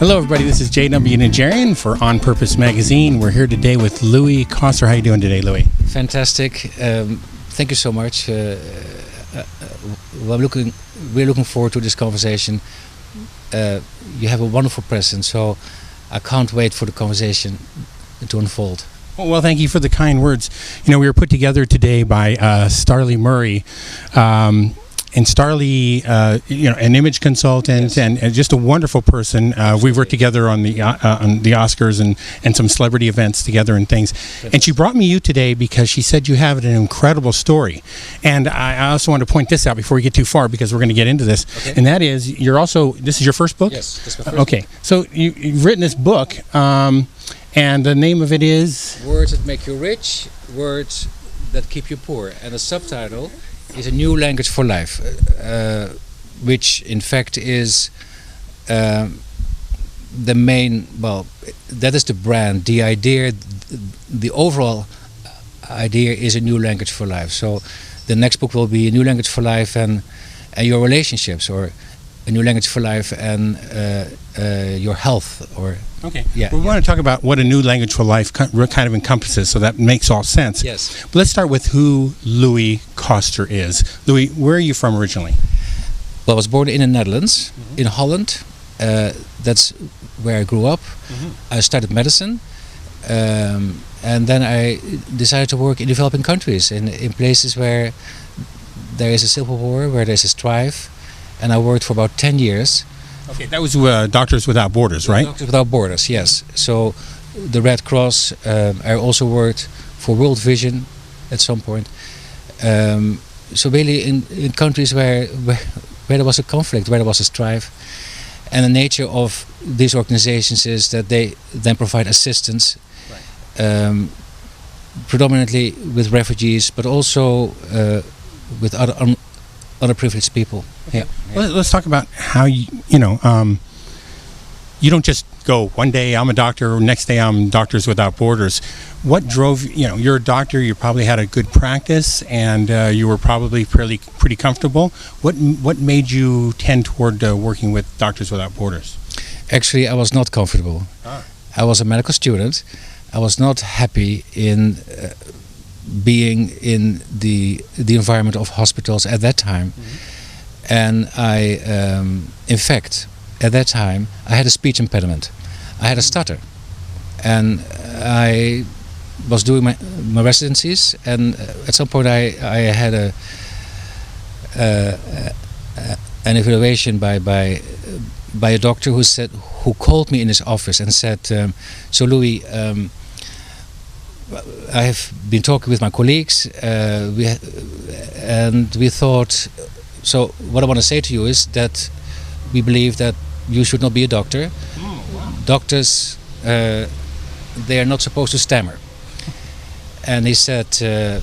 Hello, everybody. This is J.W. Nigerian for On Purpose Magazine. We're here today with Louis Koster. How are you doing today, Louis? Fantastic. Thank you so much. We're looking forward to this conversation. You have a wonderful presence, so I can't wait for the conversation to unfold. Well, thank you for the kind words. You know, we were put together today by Starley Murray. And Starley, an image consultant, yes, and just a wonderful person. We've worked together on the Oscars and some celebrity events together and things. And she brought me you today because she said you have an incredible story. And I also want to point this out before we get too far, because we're going to get into this. Okay. And that is, this is your first book? Yes, this is my first book. Okay, so you've written this book, and the name of it is? Words That Make You Rich, Words That Keep You Poor. And the subtitle is A New Language for Life, which in fact is the main, that is the brand. The idea, the overall idea is a new language for life. So the next book will be A New Language for Life and your relationships, or A New Language for Life and your health. Okay. Yeah. We want to talk about what A New Language for Life kind of encompasses, so that makes all sense. Yes. But let's start with who Louis Koster is. Louis, where are you from originally? Well, I was born in the Netherlands, in Holland. That's where I grew up. I studied medicine, and then I decided to work in developing countries, in places where there is a civil war, where there's a strife, and I worked for about 10 years. Okay, that was Doctors Without Borders, right? Doctors Without Borders, yes. So the Red Cross. I also worked for World Vision at some point. So really in countries where there was a conflict, where there was a strife. And the nature of these organizations is that they then provide assistance, right, predominantly with refugees, but also with other underprivileged people. Okay. Yeah. Well, let's talk about how you don't just go one day I'm a doctor, next day I'm Doctors Without Borders. What drove you're a doctor, you probably had a good practice, and you were probably pretty comfortable. What made you tend toward working with Doctors Without Borders? Actually, I was not comfortable. I was a medical student. I was not happy in being in the environment of hospitals at that time. And I, in fact, at that time, I had a speech impediment. I had a stutter. And I was doing my residencies, and at some point I had an evaluation by a doctor who called me in his office and said, so Louis, I have been talking with my colleagues, and we thought, so what I want to say to you is that we believe that you should not be a doctor. Oh, wow. Doctors, they are not supposed to stammer. And he said,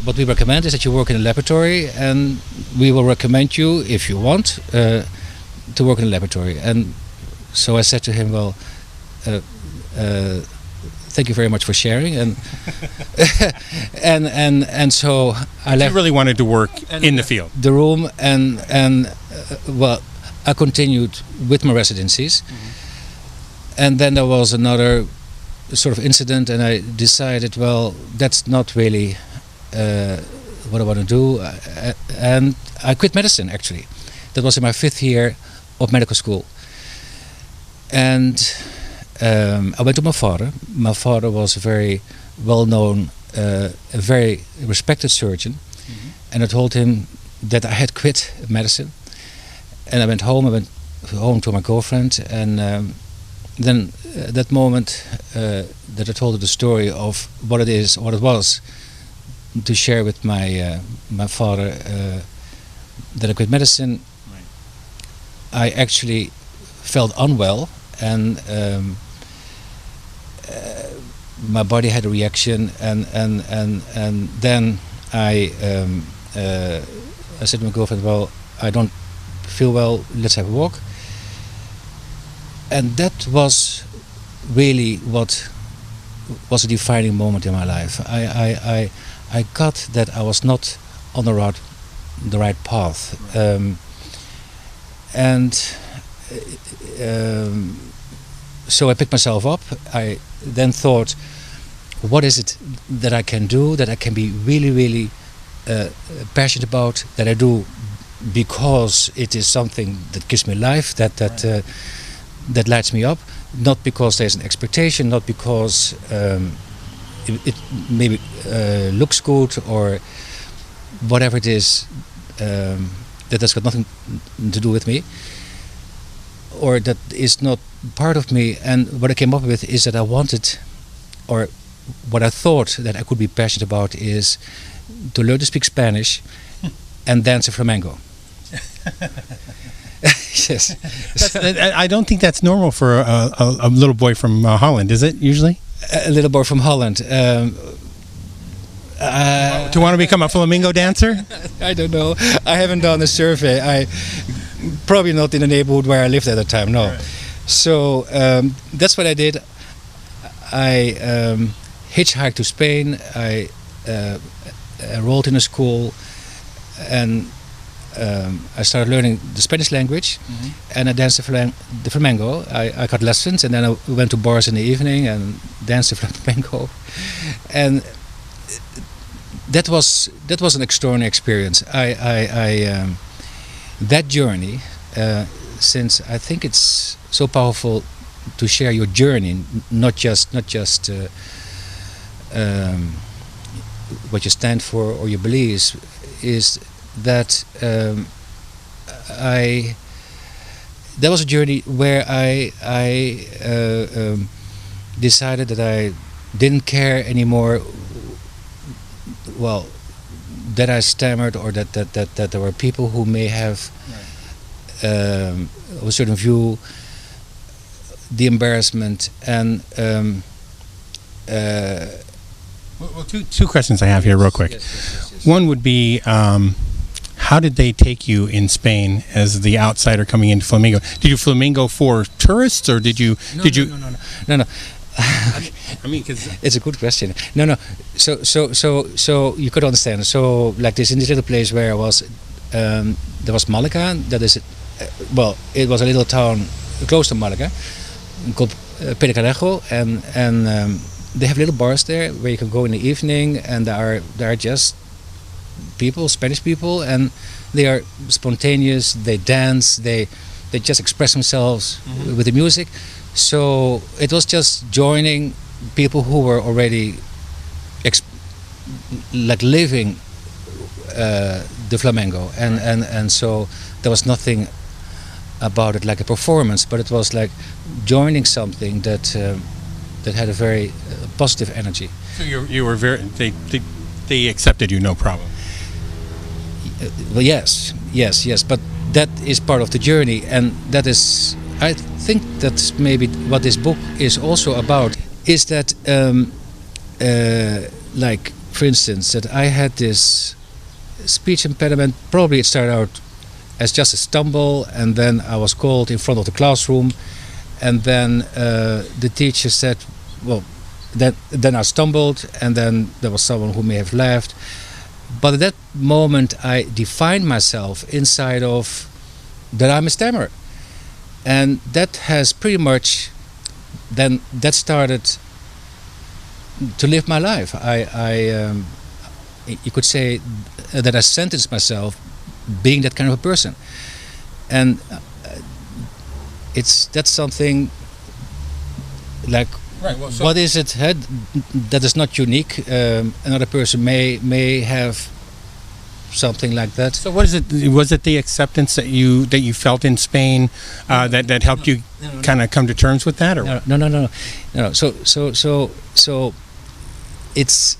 what we recommend is that you work in a laboratory, and we will recommend you, if you want, to work in a laboratory. And so I said to him, well, thank you very much for sharing, and and so I left. You really wanted to work in the field. The room, and I continued with my residencies, and then there was another sort of incident, and I decided, well, that's not really what I want to do, and I quit medicine. Actually, that was in my 5th year of medical school, and I went to my father. My father was a very well-known, a very respected surgeon, and I told him that I had quit medicine. And I went home to my girlfriend, and then at that moment that I told her the story of what it was, to share with my father that I quit medicine. Right. I actually felt unwell, and my body had a reaction, and then I said to my girlfriend, well, I don't feel well, let's have a walk. And that was really what was a defining moment in my life. I got that I was not on the right path, right. And. so I picked myself up. I then thought, what is it that I can do, that I can be really, really passionate about, that I do because it is something that gives me life, that lights me up, not because there's an expectation, not because it maybe looks good or whatever it is, that has got nothing to do with me, or that is not part of me. And what I came up with is that I wanted, or what I thought that I could be passionate about, is to learn to speak Spanish and dance a flamenco. Yes. I don't think that's normal for a little boy from Holland, is it, usually? A little boy from Holland. Do you want to become a flamingo dancer? I don't know. I haven't done a survey. I probably not in the neighborhood where I lived at the time, no. Right. So that's what I did. I hitchhiked to Spain. I enrolled in a school, and I started learning the Spanish language, and I danced the flamenco. I got lessons, and then I went to bars in the evening and danced the flamenco, and that was an extraordinary experience. That journey, since I think it's so powerful to share your journey, not just what you stand for or your beliefs, is that that was a journey where I decided that I didn't care anymore. Well, that I stammered, or that there were people who may have a certain view, the embarrassment, and well, two questions I have here real quick. Yes. One would be, how did they take you in Spain as the outsider coming into flamenco? Did you flamenco for tourists, or did you? No. I mean, cause it's a good question. No. So you could understand. So like this, in this little place where I was, there was Malaga. That is, it was a little town close to Malaga called Perecarejo, and they have little bars there where you can go in the evening, and there are just people, Spanish people, and they are spontaneous. They dance. They just express themselves with the music. So it was just joining people who were already living the flamenco, and so there was nothing about it like a performance, but it was like joining something that had a very positive energy. So you were very they accepted you, no problem. Well, yes, but that is part of the journey, and that is, I think that's maybe what this book is also about, is that like, for instance, that I had this speech impediment. Probably it started out as just a stumble, and then I was called in front of the classroom, and then the teacher said, well, then I stumbled, and then there was someone who may have laughed. But at that moment I defined myself inside of that I'm a stammerer. And that has pretty much, then that started to live my life. You could say that I sentenced myself being that kind of a person. And that's something like, right, well, so what is it that is not unique? Another person may have something like that. So what is it? Was it the acceptance that you felt in Spain that helped you kind of come to terms with that, or no? So it's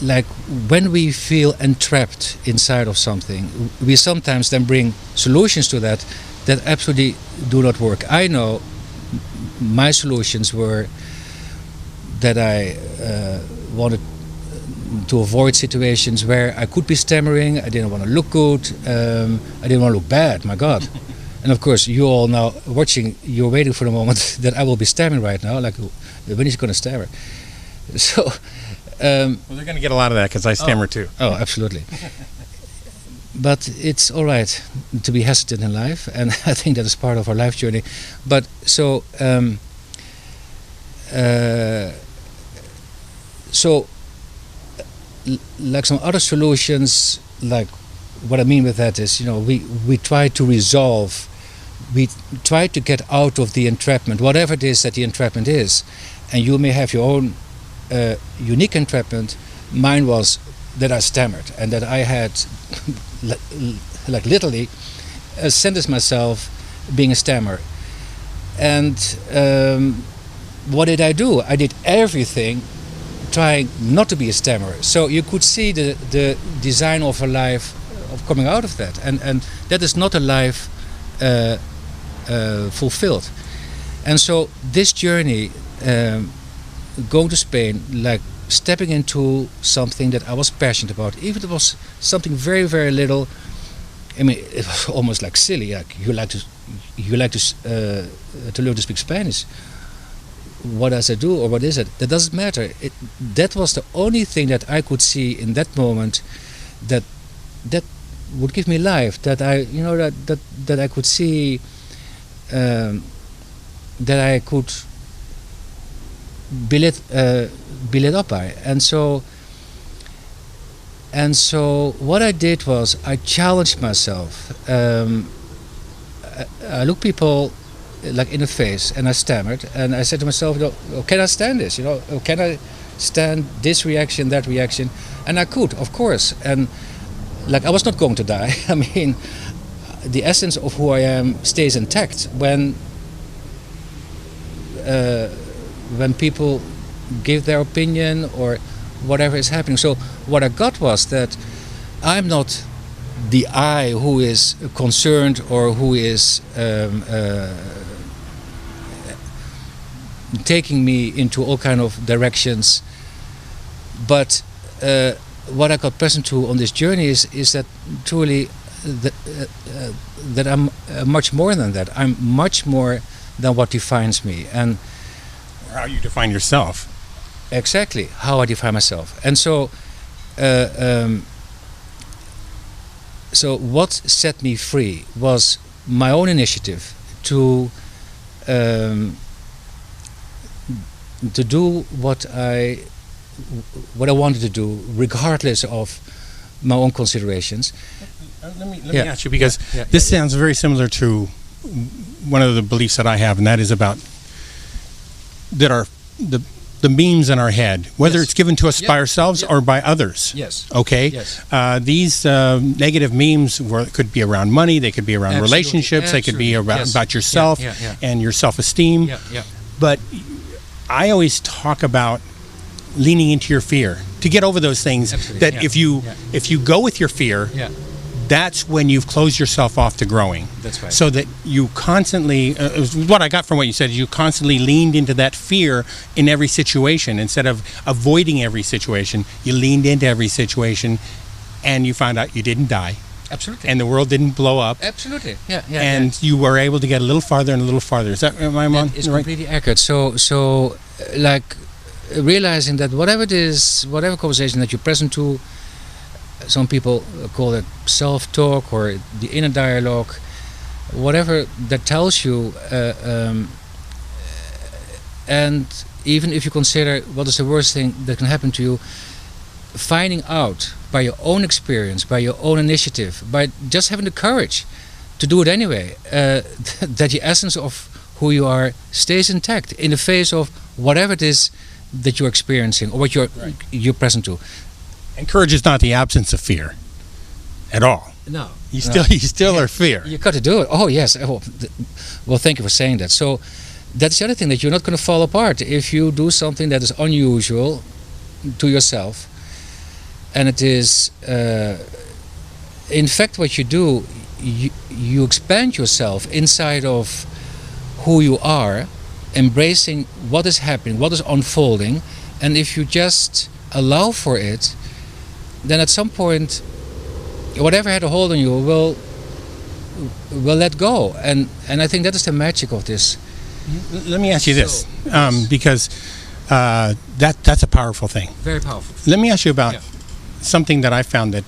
like when we feel entrapped inside of something, we sometimes then bring solutions to that absolutely do not work. I know my solutions were that I wanted to avoid situations where I could be stammering. I didn't want to look good. I didn't want to look bad, my God. And of course, you all now watching, you're waiting for the moment that I will be stammering right now, like, when is he going to stammer? So, well, they're going to get a lot of that because I stammer too. Oh, absolutely. but it's all right to be hesitant in life, and I think that is part of our life journey. But so like some other solutions, like what I mean with that is, we try to resolve, we try to get out of the entrapment, whatever it is that the entrapment is. And you may have your own unique entrapment. Mine was that I stammered, and that I had like literally sentenced myself being a stammerer. And what did I do? I did everything trying not to be a stammerer. So you could see the design of a life of coming out of that, and that is not a life fulfilled. And so this journey, going to Spain, like stepping into something that I was passionate about, even if it was something very, very little. I mean, it was almost like silly. Like you like to learn to speak Spanish. What does it do, or what is it? That doesn't matter. That was the only thing that I could see in that moment that would give me life. That I, that I could see, that I could be lit up by. And so what I did was I challenged myself. I looked people like in the face, and I stammered, and I said to myself, can I stand this? Can I stand this reaction, that reaction? And I could, of course. And like, I was not going to die. I mean, the essence of who I am stays intact when people give their opinion or whatever is happening. So what I got was that I'm not the I who is concerned or who is taking me into all kind of directions, but what I got present to on this journey is that truly that I'm much more than that. I'm much more than what defines me, and how you define yourself. Exactly, how I define myself. And so so what set me free was my own initiative to do what I wanted to do, regardless of my own considerations. Let me ask you, because this sounds very similar to one of the beliefs that I have, and that is about that are the memes in our head, whether it's given to us by ourselves or by others. Yes. Okay. Yes. These negative memes could be around money. They could be around relationships. They could be about yourself and your self-esteem. Yeah. But I always talk about leaning into your fear to get over those things. Absolutely. That if you go with your fear, that's when you've closed yourself off to growing. That's right. So that you constantly, what I got from what you said, is you constantly leaned into that fear in every situation. Instead of avoiding every situation, you leaned into every situation, and you found out you didn't die. Absolutely. And the world didn't blow up. Absolutely. And you were able to get a little farther and a little farther. Is that, am I on? It's completely accurate. So like realizing that whatever it is, whatever conversation that you're present to, some people call it self-talk or the inner dialogue, whatever that tells you, and even if you consider what is the worst thing that can happen to you, finding out by your own experience, by your own initiative, by just having the courage to do it anyway, that the essence of who you are stays intact in the face of whatever it is that you're experiencing or what you're present to. And courage is not the absence of fear at all. No. You still are fear. You got to do it. Oh, yes. Well, thank you for saying that. So that's the other thing, that you're not going to fall apart if you do something that is unusual to yourself. And it is, in fact, what you do, you expand yourself inside of who you are, embracing what is happening, what is unfolding. And if you just allow for it, then at some point, whatever had a hold on you will let go, and I think that is the magic of this. Let me ask you this, because that's a powerful thing. Very powerful. Let me ask you about something that I found that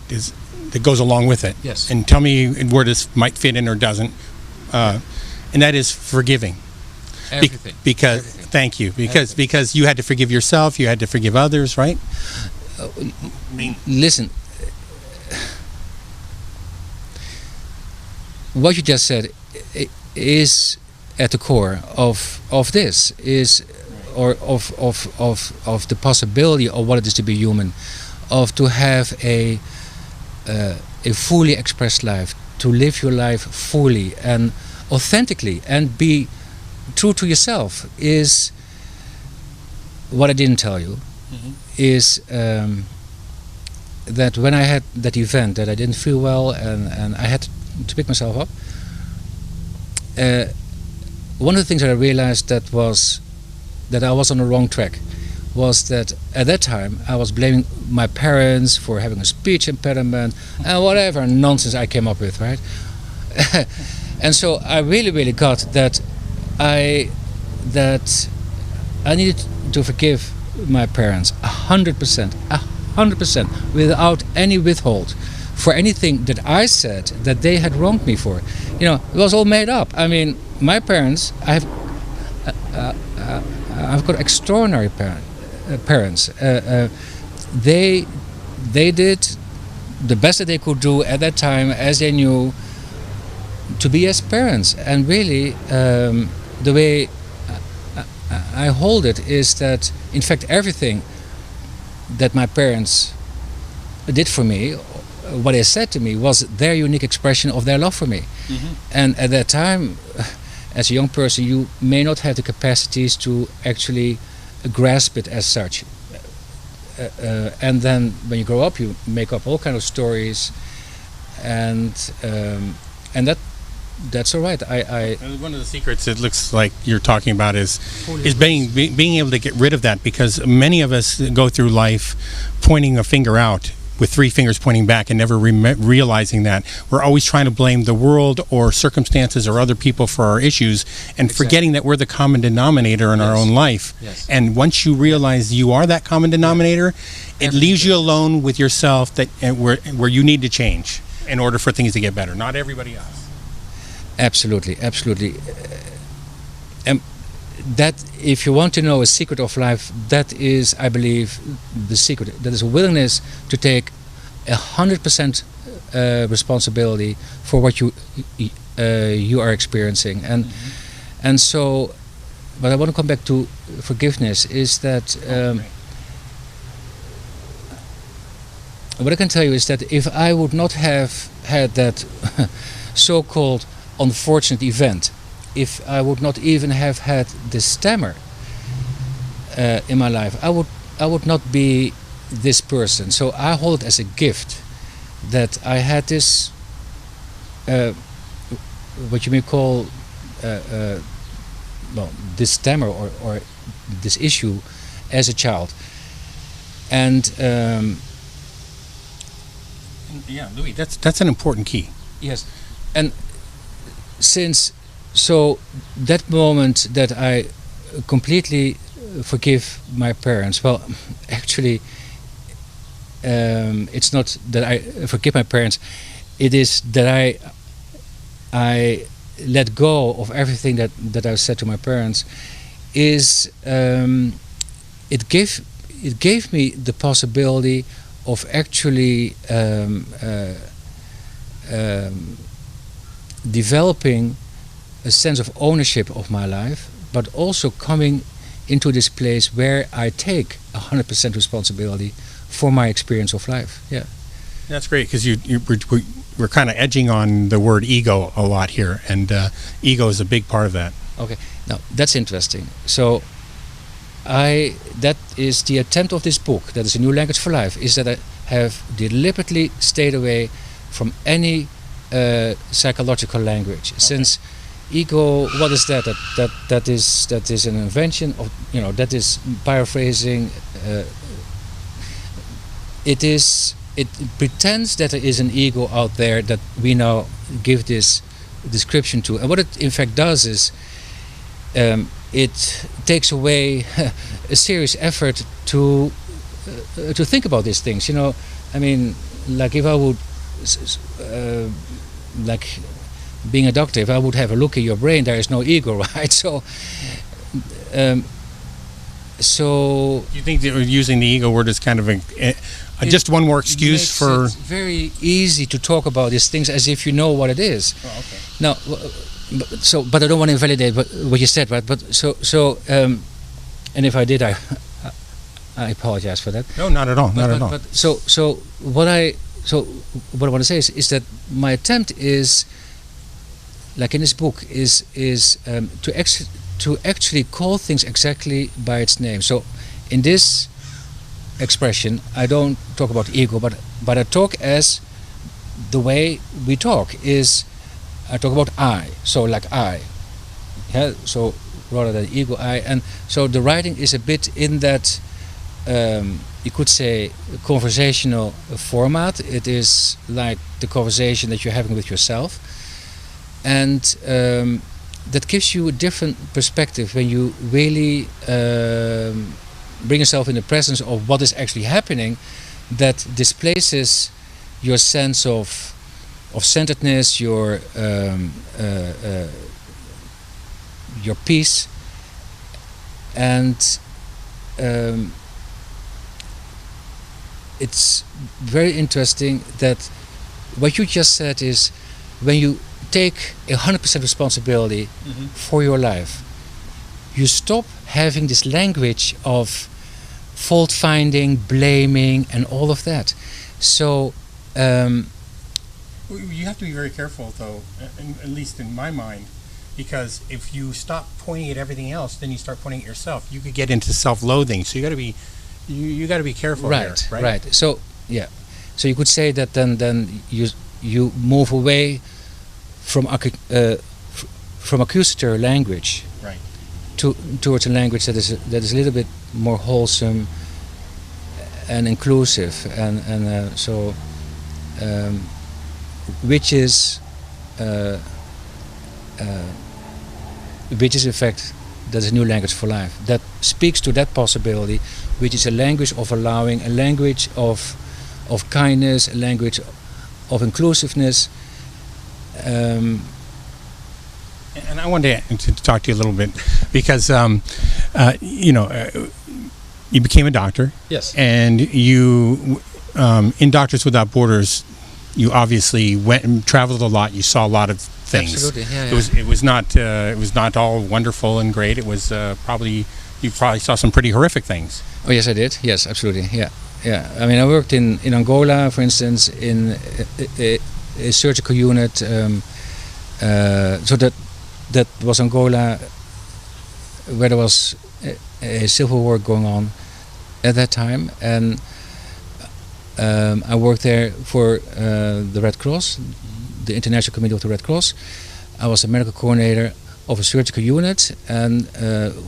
that goes along with it. Yes. And tell me where this might fit in or doesn't. And that is forgiving. Everything. Because Everything. thank you. Because you had to forgive yourself. You had to forgive others, right? Listen, what you just said is at the core of this, is or of the possibility of what it is to be human, of to have a fully expressed life, to live your life fully and authentically and be true to yourself, is what I didn't tell you. Is that when I had that event that I didn't feel well and I had to pick myself up, one of the things that I realized that I was on the wrong track was that at that time I was blaming my parents for having a speech impediment and whatever nonsense I came up with, right? And so I really got that I needed to forgive my parents 100%, without any withhold, for anything that I said that they had wronged me for. You know, it was all made up. I mean, my parents, I've got extraordinary parents. They did the best that they could do at that time, as they knew, to be as parents. And really, the way I hold it is that, in fact, everything that my parents did for me, what they said to me, was their unique expression of their love for me. And at that time, as a young person, you may not have the capacities to actually grasp it as such. And then when you grow up, you make up all kind of stories, and that's all right. One of the secrets it looks like you're talking about is being able to get rid of that, because many of us go through life pointing a finger out with three fingers pointing back and never realizing that we're always trying to blame the world or circumstances or other people for our issues, and forgetting that we're the common denominator in our own life. And once you realize you are that common denominator, it leaves you alone with yourself, that where you need to change in order for things to get better, not everybody else. Absolutely. That, if you want to know a secret of life, that is, I believe, the secret. That is a willingness to take 100% responsibility for what you are experiencing. And so, but I want to come back to forgiveness. Is that what I can tell you is that if I would not have had that so-called unfortunate event, if I would not even have had the stammer in my life, I would not be this person. So I hold it as a gift that I had this, what you may call, this stammer or this issue as a child. And yeah, Louis, that's an important key. Yes, and so that moment that I completely forgive my parents, well, actually, it's not that I forgive my parents, it is that I let go of everything that I said to my parents. Is it gave me the possibility of actually developing a sense of ownership of my life, but also coming into this place where I take 100% responsibility for my experience of life. Yeah, that's great, because we're kind of edging on the word ego a lot here, and ego is a big part of that. Okay, now that's interesting. So that is the attempt of this book, that is A New Language for Life, is that I have deliberately stayed away from any psychological language. Okay. Since ego, what is that? That is an invention of, that is paraphrasing. It pretends that there is an ego out there that we now give this description to, and what it in fact does is it takes away a serious effort to think about these things. I mean, like if I would like being a doctor, if I would have a look in your brain, there is no ego, right? So You think that using the ego word is kind of just one more excuse for? It's very easy to talk about these things as if you know what it is. Oh, okay. Now, but I don't want to invalidate what you said, right? But and if I did, I apologize for that. No, not at all. Not at all. But what I want to say is that my attempt is, like in this book, is to actually call things exactly by its name. So in this expression, I don't talk about ego, but I talk as the way we talk is. I talk about I, so like I. Yeah, so rather than ego, I, and so the writing is a bit in that. You could say conversational format. It is like the conversation that you're having with yourself, and that gives you a different perspective when you really bring yourself in the presence of what is actually happening. That displaces your sense of centeredness, your peace, and it's very interesting that what you just said is when you take 100% responsibility for your life, you stop having this language of fault finding, blaming, and all of that. So you have to be very careful, though, at least in my mind, because if you stop pointing at everything else, then you start pointing at yourself. You could get into self-loathing. So you got to be. You got to be careful right, here, right? Right. So yeah, so you could say that then you move away from accusatory language, right, towards a language that is a little bit more wholesome and inclusive, and which is in fact. That's a new language for life that speaks to that possibility, which is a language of allowing, a language of kindness, a language of inclusiveness. And I wanted to talk to you a little bit because you became a doctor. Yes. And you in Doctors Without Borders, you obviously went and traveled a lot. You saw a lot of things. Absolutely, yeah. It was not all wonderful and great. It was you probably saw some pretty horrific things. Oh yes, I did. Yes, absolutely. Yeah. I mean, I worked in Angola, for instance, in a surgical unit. So that was Angola, where there was a civil war going on at that time, and I worked there for the Red Cross, the International Committee of the Red Cross. I was a medical coordinator of a surgical unit, and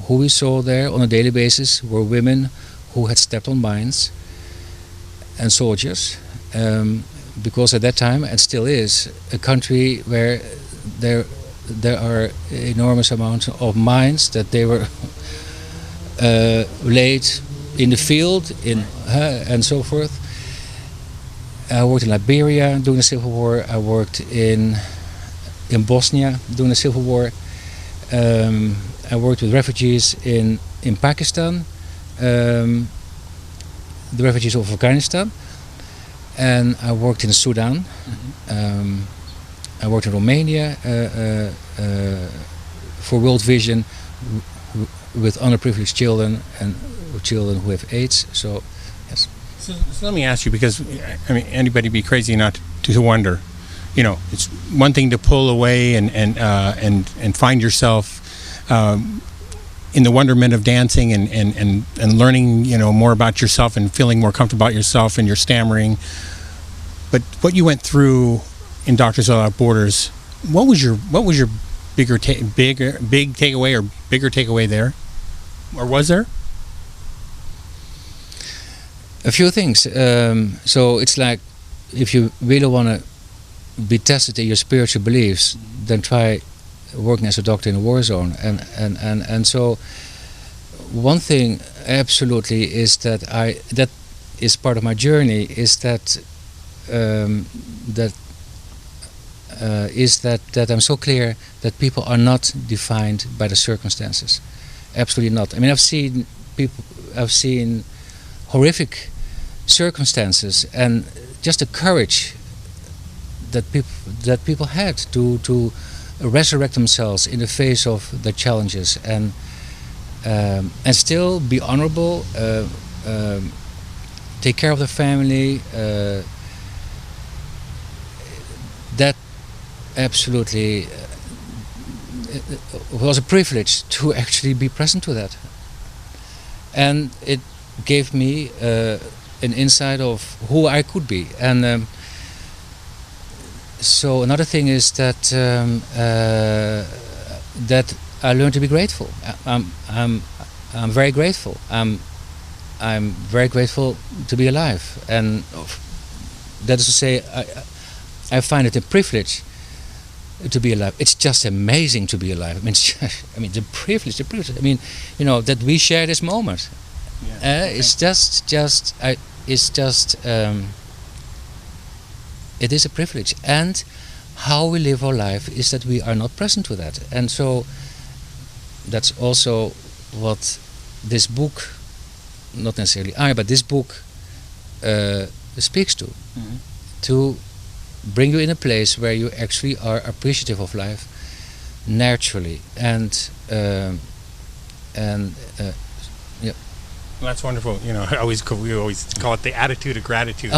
who we saw there on a daily basis were women who had stepped on mines and soldiers, because at that time, and still is, a country where there are enormous amounts of mines that they were laid in the field and so forth. I worked in Liberia during the Civil War. I worked in Bosnia during the Civil War. I worked with refugees in Pakistan, the refugees of Afghanistan, and I worked in Sudan. I worked in Romania for World Vision with underprivileged children and children who have AIDS. So, yes. So let me ask you, because I mean, anybody be crazy not to wonder. You know, it's one thing to pull away and find yourself in the wonderment of dancing and learning, you know, more about yourself and feeling more comfortable about yourself and your stammering. But what you went through in Doctors Without Borders, what was your big takeaway or bigger takeaway there, or was there? A few things. So it's like, if you really want to be tested in your spiritual beliefs, then try working as a doctor in a war zone. And so one thing absolutely is that is part of my journey, is that that is that I'm so clear that people are not defined by the circumstances. Absolutely not. I mean, I've seen horrific circumstances, and just the courage that people had to resurrect themselves in the face of the challenges, and still be honorable, take care of the family. That absolutely was a privilege to actually be present to that, and it gave me an insight of who I could be. And so another thing is that that I learned to be grateful. I'm very grateful. I'm very grateful to be alive, and that is to say, I find it a privilege to be alive. It's just amazing to be alive. I mean, the privilege. I mean, that we share this moment. Yeah. It is a privilege, and how we live our life is that we are not present to that, and so that's also what this book, not necessarily but this book speaks to, to bring you in a place where you actually are appreciative of life naturally, and yeah. Well, that's wonderful. We always call it the attitude of gratitude.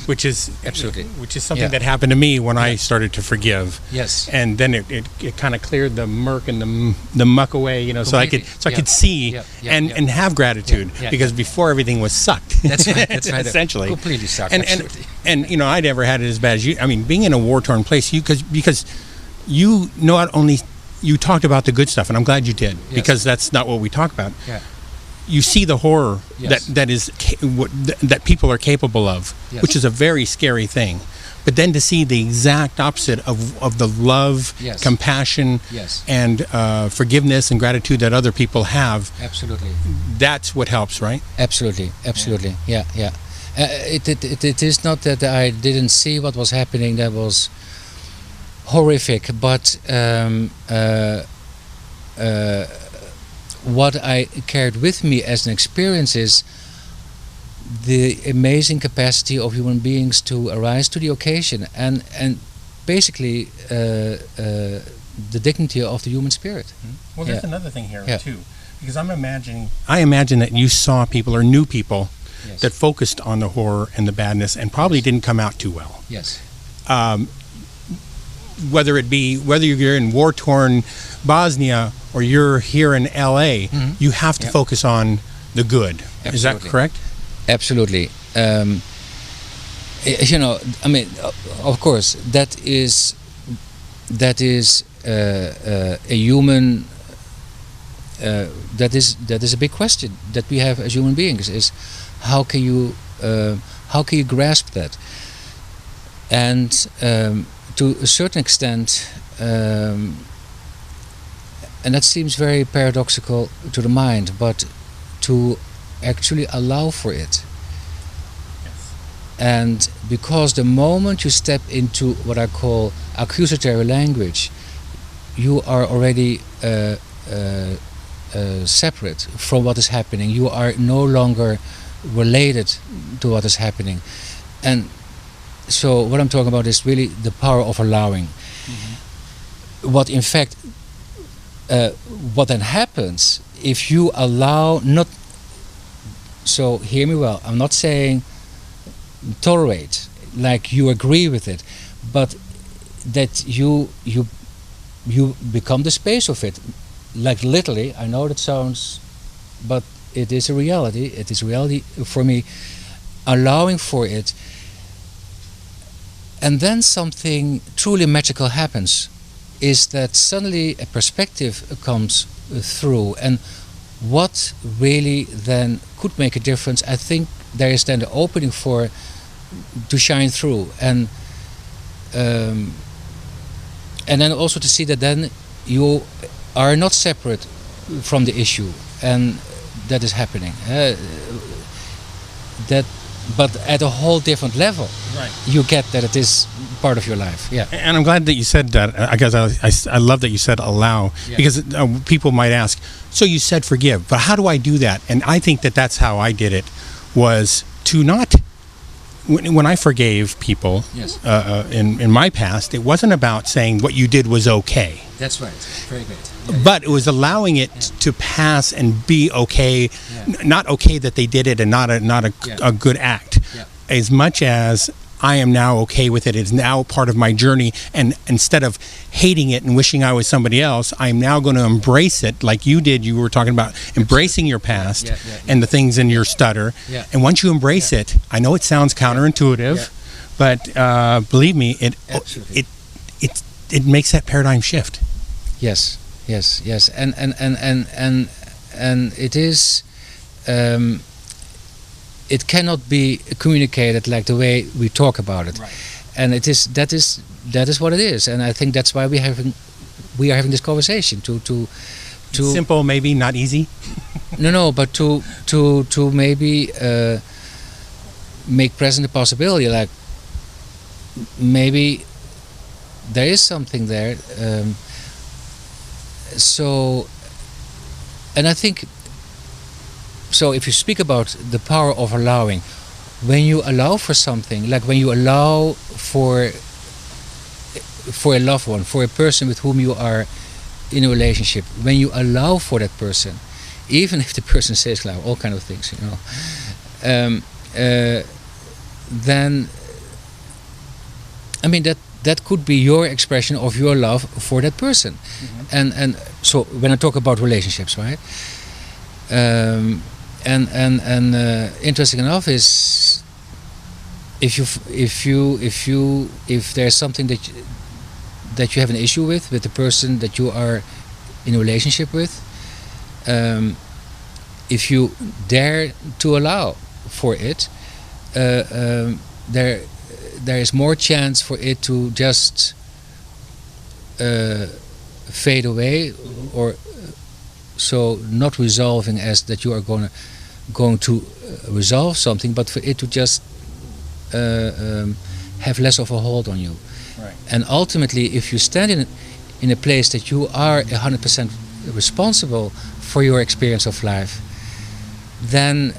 Which is absolutely, which is something that happened to me when I started to forgive. Yes. And then it kind of cleared the murk and the muck away. So I could see and have gratitude, because before everything was sucked. That's right. That's right. Essentially, completely sucked. And I never had it as bad as you. I mean, being in a war-torn place, because you not only you talked about the good stuff, and I'm glad you did, because that's not what we talk about. Yeah. You see the horror that people are capable of, which is a very scary thing. But then to see the exact opposite of the love, compassion, and forgiveness and gratitude that other people have, absolutely, that's what helps, right? Absolutely. Yeah. It is not that I didn't see what was happening that was horrific, but what I carried with me as an experience is the amazing capacity of human beings to arise to the occasion, and basically the dignity of the human spirit. Well, there's another thing here too, because I imagine that you saw people or knew people that focused on the horror and the badness and probably didn't come out too well. Yes. Whether you're in war-torn Bosnia or you're here in LA, you have to focus on the good. Absolutely. Is that correct? Absolutely. I mean, of course, that is a human. That is a big question that we have as human beings: is how can you grasp that? And to a certain extent, and that seems very paradoxical to the mind, but to actually allow for it. And because the moment you step into what I call accusatory language, you are already separate from what is happening. You are no longer related to what is happening. And so what I'm talking about is really the power of allowing. What in fact, what then happens if you allow not, so hear me well, I'm not saying tolerate, like you agree with it, but that you become the space of it, like literally. I know that sounds, but it is a reality. It is reality for me, allowing for it, and then something truly magical happens, is that suddenly a perspective comes through, and what really then could make a difference, I think there is then the opening for to shine through, and then also to see that then you are not separate from the issue, and that is happening. That but at a whole different level. Right. You get that it is part of your life. Yeah. And I'm glad that you said that. I guess I love that you said allow, Yeah. because people might ask, so you said forgive, but how do I do that? And I think that that's how I did it, was to not, when I forgave people Yes. in my past, it wasn't about saying what you did was okay, That's right. Very good. but it was allowing it to pass and be okay, Yeah. not okay that they did it and not a Yeah. a good act, Yeah. as much as I am now okay with it. It's now part of my journey, and instead of hating it and wishing I was somebody else, I'm now going to embrace it like you did. You were talking about embracing your past and the things in your stutter. Yeah. And once you embrace it, I know it sounds counterintuitive, but believe me, Absolutely. it makes that paradigm shift. Yes, and it is. It cannot be communicated like the way we talk about it, Right. and that is what it is, and I think that's why we are having this conversation to Simple, maybe not easy. no, but to maybe make present the possibility, like maybe there is something there. So, and I think, so if you speak about the power of allowing, when you allow for something, like when you allow for a loved one, for a person with whom you are in a relationship, when you allow for that person, even if the person says like all kind of things, then I mean that could be your expression of your love for that person. Mm-hmm. And so when I talk about relationships, right? Interesting enough is if there's something that you have an issue with the person that you are in a relationship with, if you dare to allow for it, there is more chance for it to just fade away, or so not resolving as that you are going to resolve something, but for it to just have less of a hold on you. Right. And ultimately, if you stand in a place that you are 100% responsible for your experience of life, then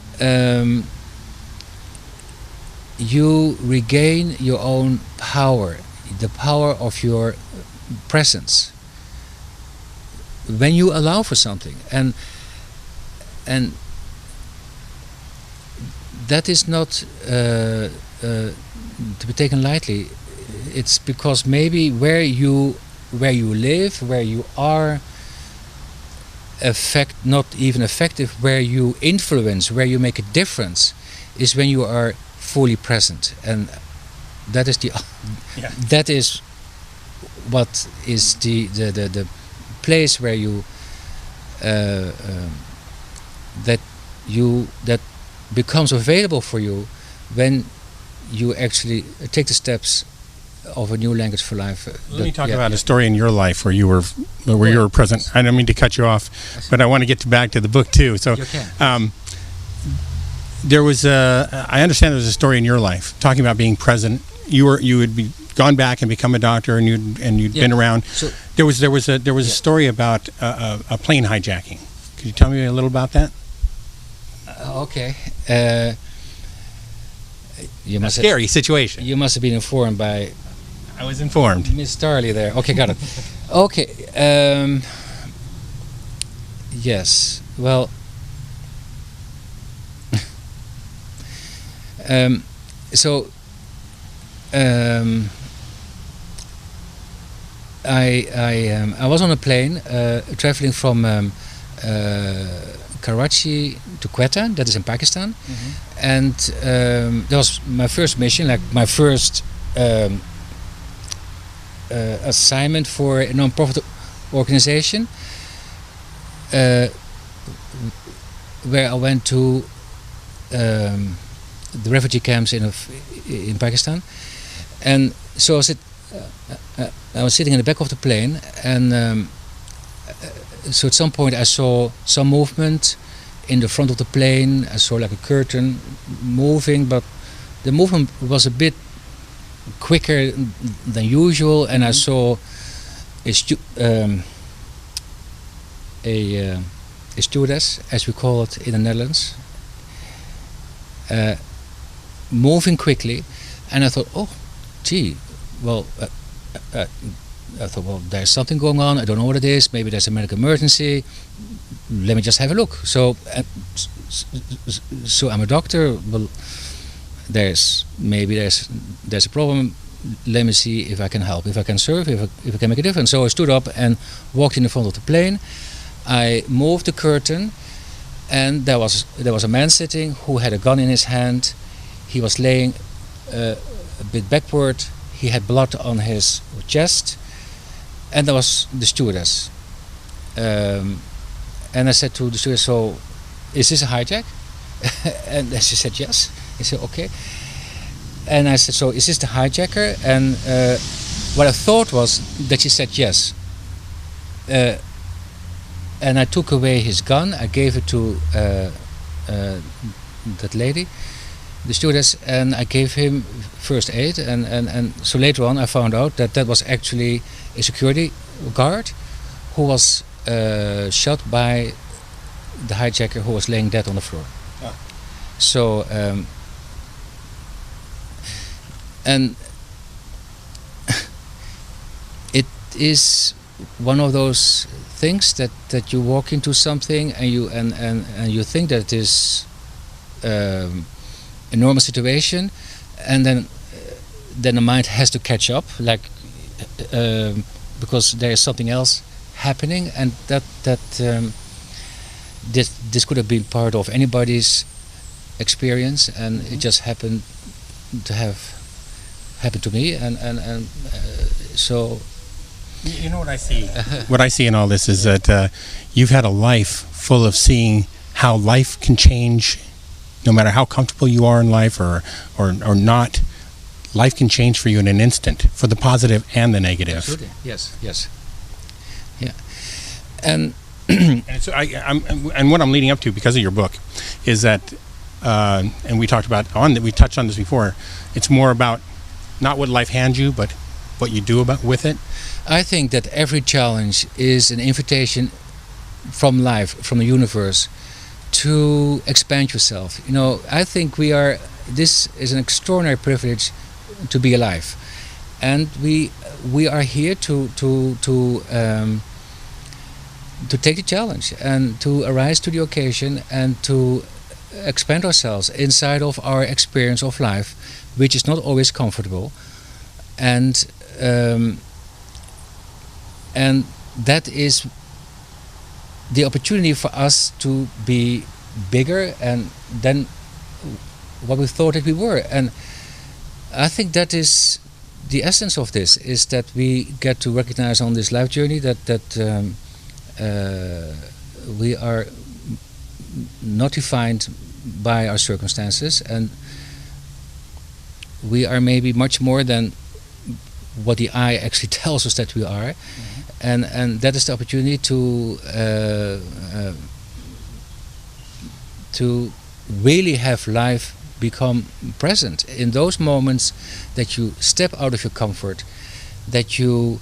you regain your own power, the power of your presence, when you allow for something, and that is not to be taken lightly. It's because maybe where you live, where you are not even effective, where you influence, where you make a difference, is when you are fully present, and that is that is what is the place where you that becomes available for you when you actually take the steps of a new language for life. Let me talk about a story in your life where you were present. I don't mean to cut you off, but I want to get back to the book too. So, there was I understand there was a story in your life talking about being present. You had gone back and become a doctor, and you'd been around. So there was a story about a plane hijacking. Could you tell me a little about that? Okay. Scary situation. You must have been informed by. I was informed. Miss Starley there. Okay, got it. Okay. Yes. Well. So. I was on a plane traveling from Karachi to Quetta, that is in Pakistan, and that was my first mission, like my first assignment for a non-profit organization, where I went to the refugee camps in Pakistan, and so I was sitting in the back of the plane, and so at some point I saw some movement in the front of the plane. I saw like a curtain moving, but the movement was a bit quicker than usual, and I saw a stewardess, as we call it in the Netherlands, moving quickly, and I thought, oh, gee, well, I thought, well, there's something going on. I don't know what it is. Maybe there's a medical emergency. Let me just have a look. So I'm a doctor. Well, there's a problem. Let me see if I can help, if I can serve, if I can make a difference. So I stood up and walked in the front of the plane. I moved the curtain, and there was a man sitting who had a gun in his hand. He was laying a bit backward. He had blood on his chest, and there was the stewardess. And I said to the stewardess, "So, is this a hijack?" And she said yes. He said okay. And I said, "So, is this the hijacker?" And what I thought was that she said yes. And I took away his gun. I gave it to that lady, the stewardess, and I gave him first aid. And so later on I found out that was actually a security guard who was shot by the hijacker who was laying dead on the floor. Ah. So and it is one of those things that you walk into something and you think that it is a normal situation, and then the mind has to catch up, like because there is something else happening, and this could have been part of anybody's experience, and it just happened to to me, and so. You know what I see? What I see in all this is that you've had a life full of seeing how life can change, no matter how comfortable you are in life or not. Life can change for you in an instant, for the positive and the negative. Absolutely. Yes. Yeah. And and so and what I'm leading up to because of your book is that, and we touched on this before. It's more about not what life hands you, but what you do with it. I think that every challenge is an invitation from life, from the universe, to expand yourself. You know, I think this is an extraordinary privilege to be alive, and we are here to take the challenge and to arise to the occasion and to expand ourselves inside of our experience of life, which is not always comfortable, and that is the opportunity for us to be bigger and than what we thought that we were. And I think that is the essence of this, is that we get to recognize on this life journey that we are not defined by our circumstances, and we are maybe much more than what the eye actually tells us that we are. Mm-hmm. And that is the opportunity to really have life become present in those moments that you step out of your comfort, that you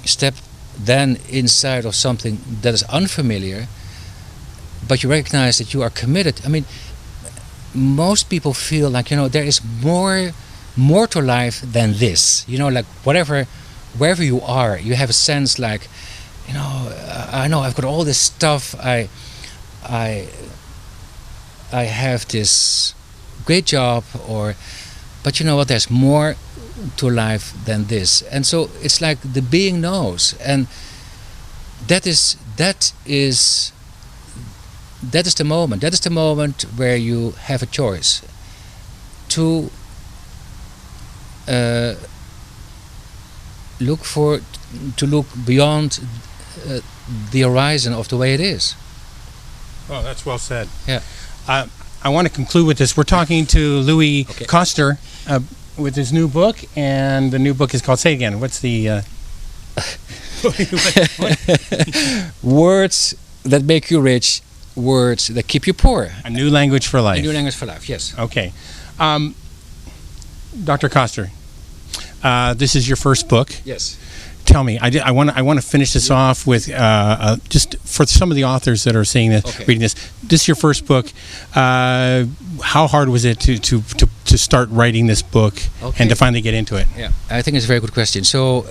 step then inside of something that is unfamiliar, but you recognize that you are committed. I mean, most people feel like, there is more to life than this. Like wherever you are, you have a sense like, I know I've got all this stuff. I have this great job, but you know what? There's more to life than this. And so it's like the being knows, and that is the moment. That is the moment where you have a choice to look beyond the horizon of the way it is. Oh, that's well said. Yeah. I want to conclude with this. We're talking to Louis Koster with his new book, and the new book is called, say again, what's the... Words that make you rich, words that keep you poor. A new language for life. A new language for life, yes. Okay. Dr. Koster, this is your first book. Yes. Tell me, I want to finish this off with just for some of the authors that are seeing this, reading this. This is your first book. How hard was it to start writing this book and to finally get into it? Yeah, I think it's a very good question. So,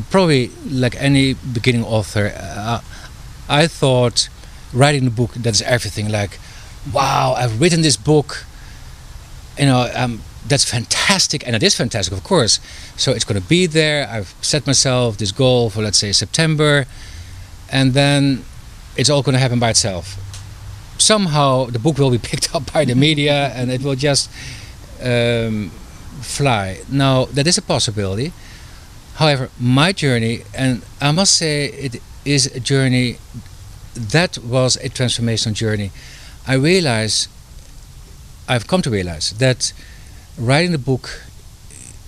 probably like any beginning author, I thought writing a book, that's everything. Like, wow, I've written this book. You know, that's fantastic, and it is fantastic, of course. So it's going to be there. I've set myself this goal for, let's say, September, and then it's all going to happen by itself. Somehow the book will be picked up by the media, and it will just fly. Now, that is a possibility. However, my journey, and I must say it is a journey that was a transformational journey. I've come to realize that writing the book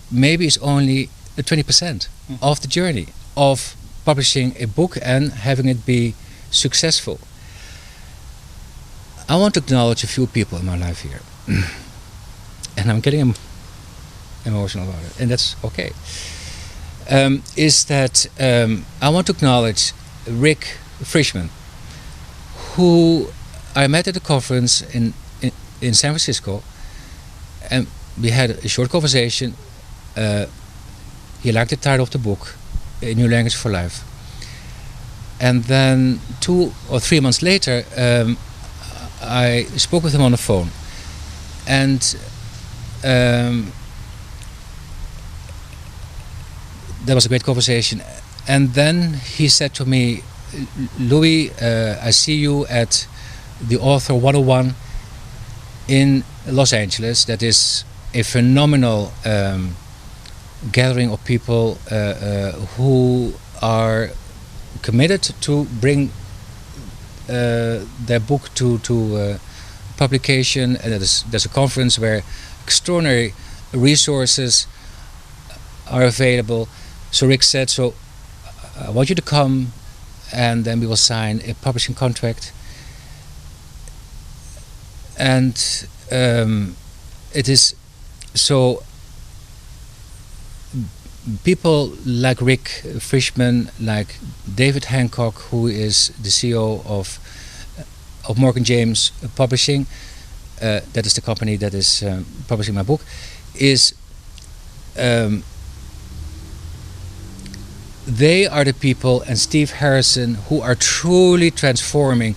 maybe is only 20% of the journey of publishing a book and having it be successful. I want to acknowledge a few people in my life here, and I'm getting emotional about it, and that's okay. Is that I want to acknowledge Rick Frischman, who I met at a conference in San Francisco, and we had a short conversation. He liked the title of the book, A New Language for Life. And then 2 or 3 months later, I spoke with him on the phone. And that was a great conversation. And then he said to me, Louis, I see you at the Author 101 in Los Angeles. That is a phenomenal gathering of people who are committed to bring their book to publication. And there's a conference where extraordinary resources are available. So Rick said, so I want you to come, and then we will sign a publishing contract. And it is so people like Rick Frischman, like David Hancock, who is the CEO of Morgan James Publishing, that is the company that is publishing my book, is they are the people, and Steve Harrison, who are truly transforming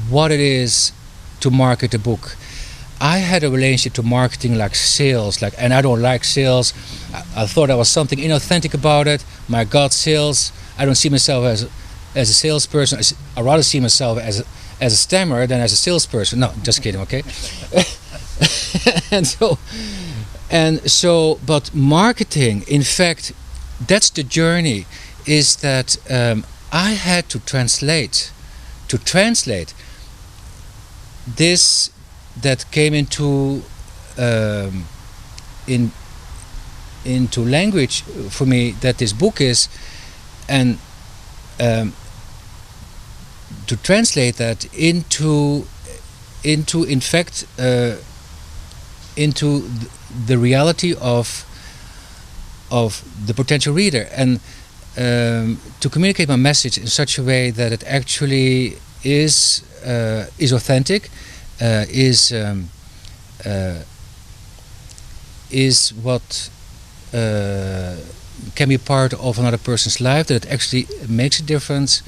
what it is to market a book. I had a relationship to marketing like sales, and I don't like sales. I thought there was something inauthentic about it. My God, sales! I don't see myself as a salesperson. I rather see myself as a stammerer than as a salesperson. No, just kidding. Okay. and so, but marketing, in fact, that's the journey. Is that I had to translate this that came into language for me, that this book is, and to translate that into in fact into the reality of the potential reader, and to communicate my message in such a way that it actually is authentic, is what can be part of another person's life, that it actually makes a difference.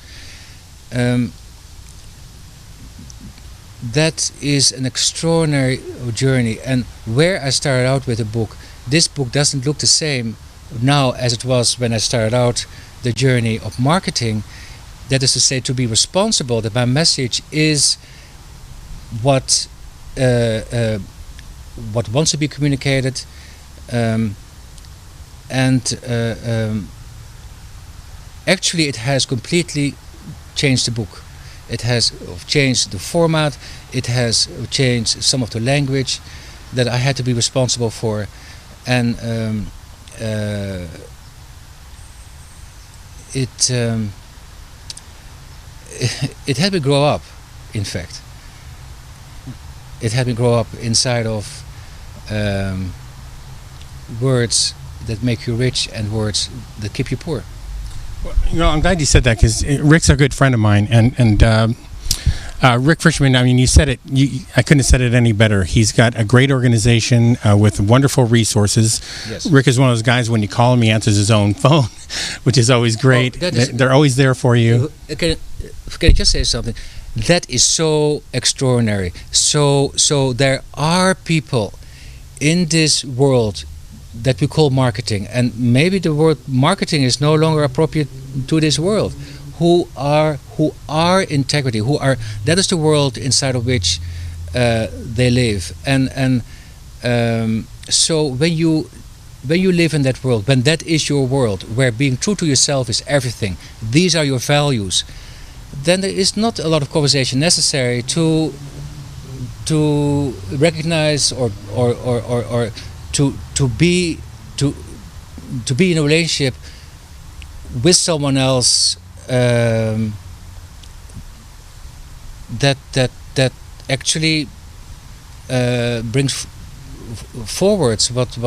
That is an extraordinary journey, and where I started out with the book, this book doesn't look the same now as it was when I started out the journey of marketing. That is to say, to be responsible, that my message is what wants to be communicated, actually it has completely changed the book. It has changed the format, it has changed some of the language that I had to be responsible for, and it had me grow up. in fact. It had me grow up inside of words that make you rich and words that keep you poor. Well, I'm glad you said that, because Rick's a good friend of mine, and Rick Frischman, I mean, you said it. I couldn't have said it any better. He's got a great organization with wonderful resources. Yes. Rick is one of those guys, when you call him, he answers his own phone, which is always great. They're always there for you. Can I just say something? That is so extraordinary. So there are people in this world that we call marketing, and maybe the word marketing is no longer appropriate to this world, who are integrity, that is the world inside of which they live, and so when you live in that world, when that is your world, where being true to yourself is everything, these are your values, then there is not a lot of conversation necessary to recognize or to be in a relationship with someone else that actually brings forwards what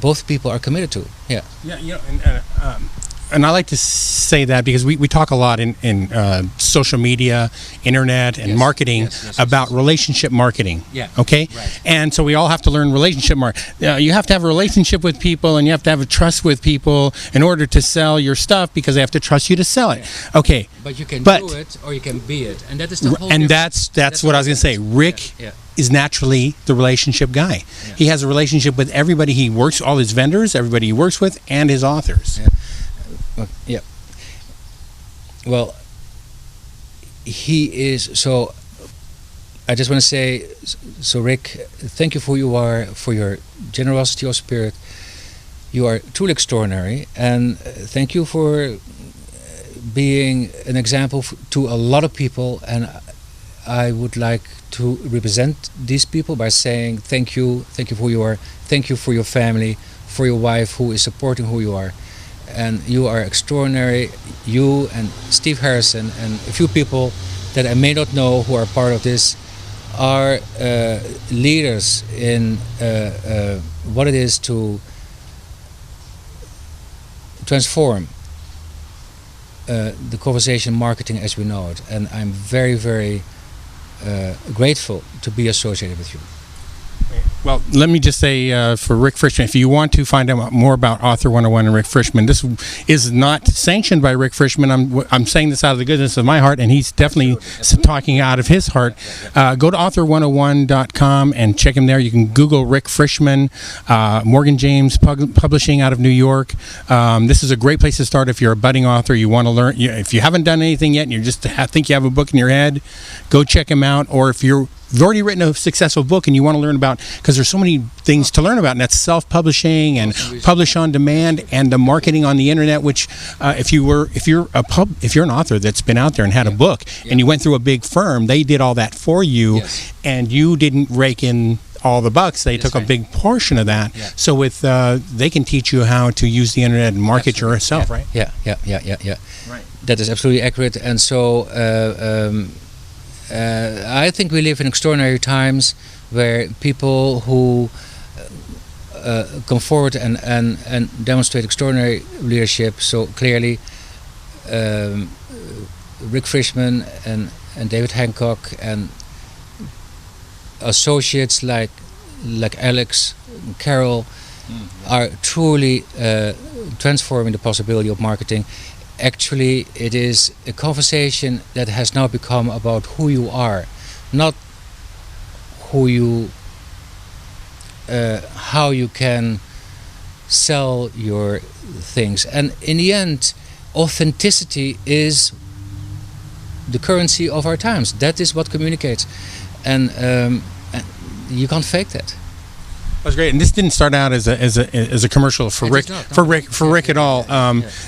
both people are committed to. Yeah. And I like to say that because we talk a lot in social media, internet, and marketing about relationship marketing. Yeah. Okay? Right. And so we all have to learn relationship marketing. You have to have a relationship with people, and you have to have a trust with people in order to sell your stuff, because they have to trust you to sell it. Yeah. Okay. But you can do it or you can be it. And that is the whole And difference. that's what I was going to say. Rick is naturally the relationship guy. Yeah. He has a relationship with everybody he works, all his vendors, everybody he works with, and his authors. Yeah. Yeah. Well, he is so. I just want to say, so Rick, thank you for who you are, for your generosity of spirit. You are truly extraordinary, and thank you for being an example to a lot of people. And I would like to represent these people by saying thank you for who you are, thank you for your family, for your wife who is supporting who you are. And you are extraordinary. You and Steve Harrison and a few people that I may not know who are part of this are leaders in what it is to transform the conversation marketing as we know it. And I'm very, very grateful to be associated with you. Well, let me just say for Rick Frischman, if you want to find out more about Author 101 and Rick Frischman, this is not sanctioned by Rick Frischman. I'm saying this out of the goodness of my heart, and he's definitely talking out of his heart. Go to author101.com and check him there. You can Google Rick Frischman, Morgan James Publishing out of New York. This is a great place to start if you're a budding author. You want to learn. If you haven't done anything yet and you just think you have a book in your head, go check him out. Or if you've already written a successful book and you want to learn about, because there's so many things to learn about, and that's self-publishing and publish on demand and the marketing on the internet. Which, if you're an author that's been out there and had a book and you went through a big firm, they did all that for you, and you didn't rake in all the bucks. They took a big portion of that. Yeah. So with they can teach you how to use the internet and market yourself, right? Yeah. Right. That is absolutely accurate. And so I think we live in extraordinary times where people who come forward and demonstrate extraordinary leadership so clearly, Rick Frischman and David Hancock and associates like Alex, Carol, are truly transforming the possibility of marketing. Actually, it is a conversation that has now become about who you are, not who you, how you can sell your things. And in the end, authenticity is the currency of our times. That is what communicates, and you can't fake that. That's great, and this didn't start out as a commercial for Rick at all.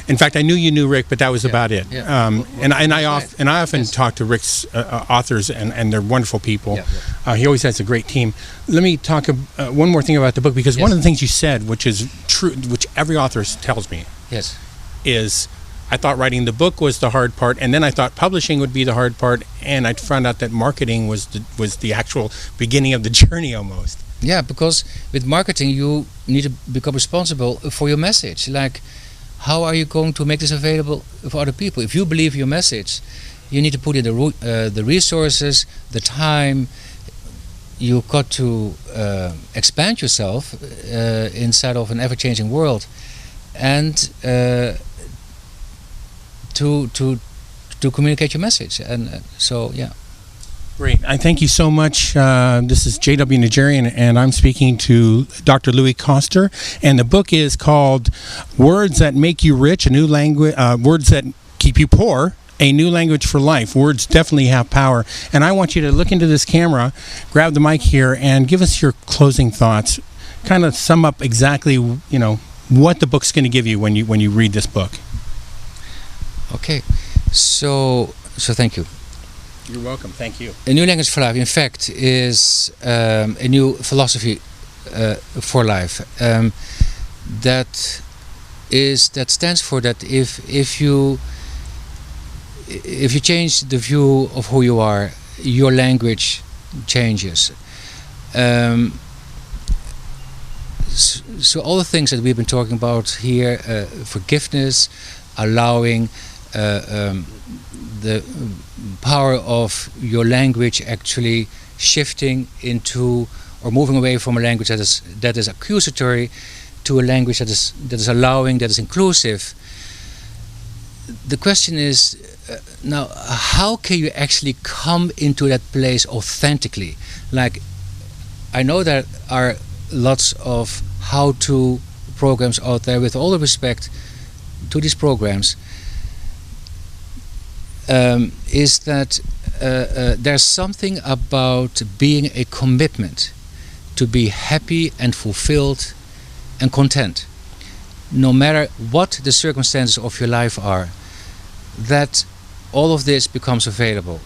In fact, I knew you knew Rick, but that was about it. And I often talk to Rick's authors, and they're wonderful people. He always has a great team. Let me talk one more thing about the book, because one of the things you said, which is true, which every author tells me, is I thought writing the book was the hard part, and then I thought publishing would be the hard part, and I found out that marketing was the actual beginning of the journey almost. Yeah, because with marketing you need to become responsible for your message. Like, how are you going to make this available for other people? If you believe your message, you need to put in the resources, the time. You've got to expand yourself inside of an ever-changing world, and to communicate your message. And so, yeah. Great. I thank you so much. This is J.W. Nigerian, and I'm speaking to Dr. Louis Koster. And the book is called Words That Make You Rich, a new language, Words That Keep You Poor, a new language for life. Words definitely have power. And I want you to look into this camera, grab the mic here, and give us your closing thoughts. Kind of sum up exactly, what the book's going to give you when you read this book. Okay. So thank you. You're welcome. Thank you. A new language for life, in fact, is a new philosophy for life. That stands for that if you change the view of who you are, your language changes. So all the things that we've been talking about here, forgiveness, allowing. The power of your language actually shifting into or moving away from a language that is accusatory to a language that is allowing, that is inclusive. The question is now, how can you actually come into that place authentically? Like, I know there are lots of how-to programs out there. With all the respect to these programs, is that there's something about being a commitment to be happy and fulfilled and content, no matter what the circumstances of your life are, that all of this becomes available.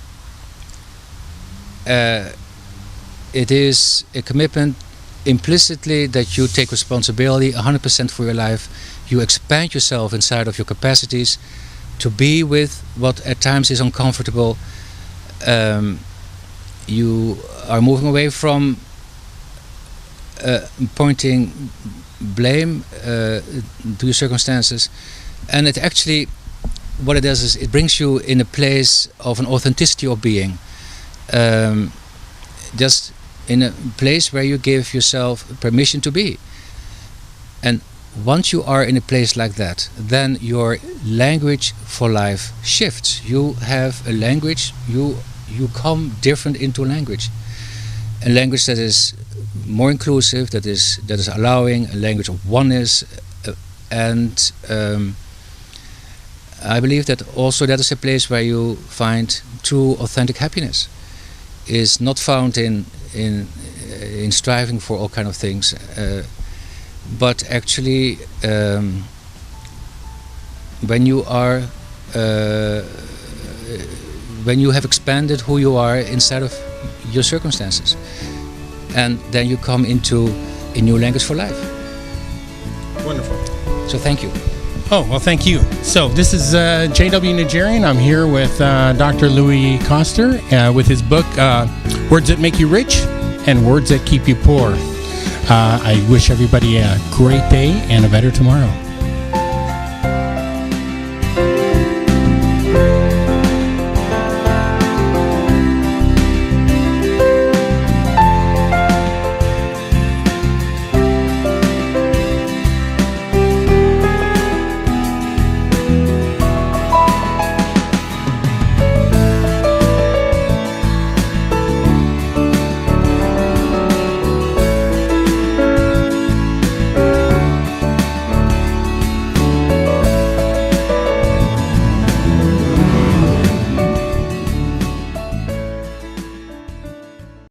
It is a commitment implicitly that you take responsibility 100% for your life. You expand yourself inside of your capacities to be with what at times is uncomfortable. You are moving away from pointing blame to your circumstances, and it actually, what it does is it brings you in a place of an authenticity of being, just in a place where you give yourself permission to be. And once you are in a place like that, then your language for life shifts. You have a language, you come different into a language that is more inclusive, that is allowing, a language of oneness, and I believe that also that is a place where you find true authentic happiness. Is not found in striving for all kind of things, but actually when you have expanded who you are inside of your circumstances, and then you come into a new language for life. Wonderful. So thank you. Oh, well, thank you. So this is J.W. Nigerian. I'm here with Dr. Louis Koster with his book, Words That Make You Rich and Words That Keep You Poor. I wish everybody a great day and a better tomorrow.